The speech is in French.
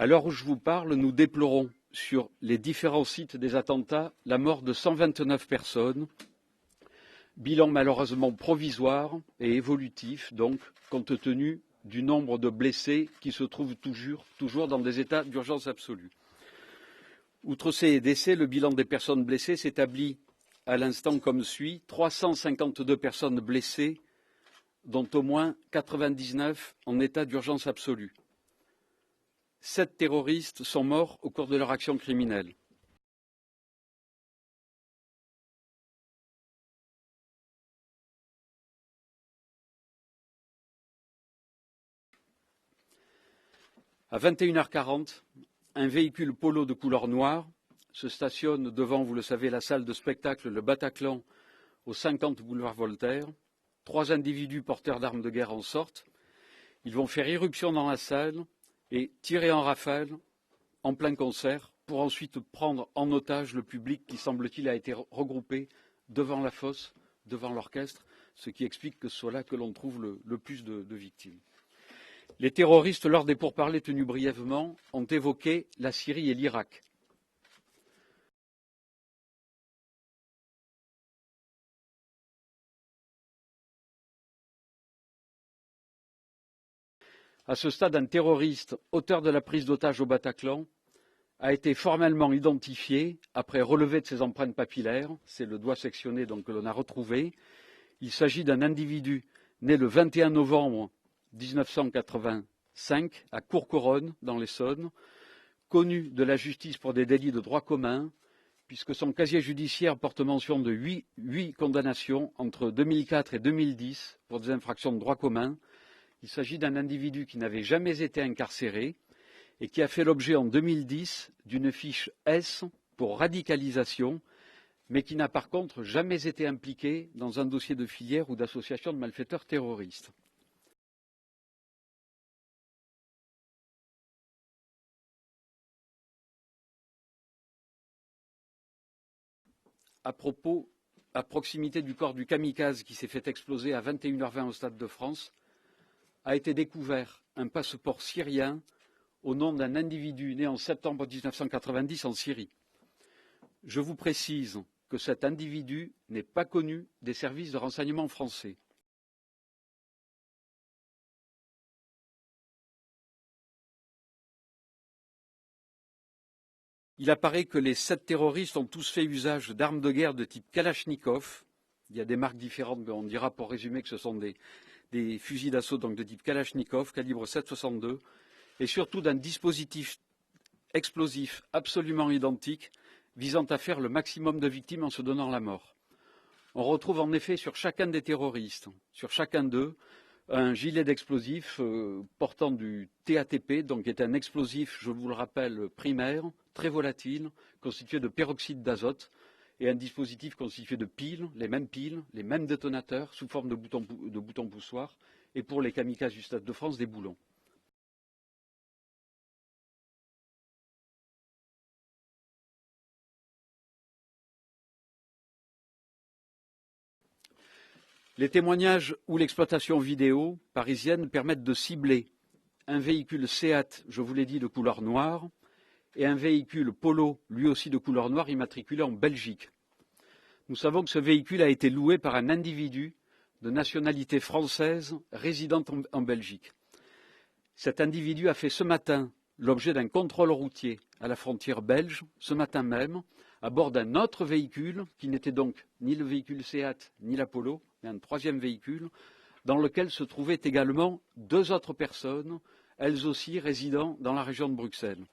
À l'heure où je vous parle, nous déplorons sur les différents sites des attentats la mort de 129 personnes, bilan malheureusement provisoire et évolutif, donc, compte tenu du nombre de blessés qui se trouvent toujours dans des états d'urgence absolue. Outre ces décès, le bilan des personnes blessées s'établit à l'instant comme suit: 352 personnes blessées, dont au moins 99 en état d'urgence absolue. 7 terroristes sont morts au cours de leur action criminelle. À 21h40, un véhicule polo de couleur noire se stationne devant, vous le savez, la salle de spectacle Le Bataclan au 50 boulevard Voltaire. 3 individus porteurs d'armes de guerre en sortent. Ils vont faire irruption dans la salle et tirer en rafale en plein concert pour ensuite prendre en otage le public qui, semble-t-il, a été regroupé devant la fosse, devant l'orchestre, ce qui explique que ce soit là que l'on trouve le plus de victimes. Les terroristes, lors des pourparlers tenus brièvement, ont évoqué la Syrie et l'Irak. À ce stade, un terroriste, auteur de la prise d'otage au Bataclan, a été formellement identifié après relevé de ses empreintes papillaires. C'est le doigt sectionné donc, que l'on a retrouvé. Il s'agit d'un individu né le 21 novembre 1985 à Courcouronnes, dans l'Essonne, connu de la justice pour des délits de droit commun, puisque son casier judiciaire porte mention de 8 condamnations entre 2004 et 2010 pour des infractions de droit commun. Il s'agit d'un individu qui n'avait jamais été incarcéré et qui a fait l'objet en 2010 d'une fiche S pour radicalisation, mais qui n'a par contre jamais été impliqué dans un dossier de filière ou d'association de malfaiteurs terroristes. À proximité du corps du kamikaze qui s'est fait exploser à 21h20 au Stade de France, a été découvert un passeport syrien au nom d'un individu né en septembre 1990 en Syrie. Je vous précise que cet individu n'est pas connu des services de renseignement français. Il apparaît que les 7 terroristes ont tous fait usage d'armes de guerre de type Kalachnikov. Il y a des marques différentes, mais on dira pour résumer que ce sont des fusils d'assaut donc de type Kalachnikov, calibre 7,62, et surtout d'un dispositif explosif absolument identique, visant à faire le maximum de victimes en se donnant la mort. On retrouve en effet sur chacun des terroristes, sur chacun d'eux, un gilet d'explosifs portant du TATP, donc qui est un explosif, je vous le rappelle, primaire, très volatile, constitué de peroxyde d'azote, et un dispositif constitué de piles, les mêmes détonateurs, sous forme de boutons poussoirs, et pour les kamikazes du Stade de France, des boulons. Les témoignages ou l'exploitation vidéo parisienne permettent de cibler un véhicule Seat, je vous l'ai dit, de couleur noire, et un véhicule Polo, lui aussi de couleur noire, immatriculé en Belgique. Nous savons que ce véhicule a été loué par un individu de nationalité française résidant en Belgique. Cet individu a fait ce matin l'objet d'un contrôle routier à la frontière belge, ce matin même, à bord d'un autre véhicule, qui n'était donc ni le véhicule Seat ni la Polo, mais un troisième véhicule, dans lequel se trouvaient également 2 autres personnes, elles aussi résidant dans la région de Bruxelles.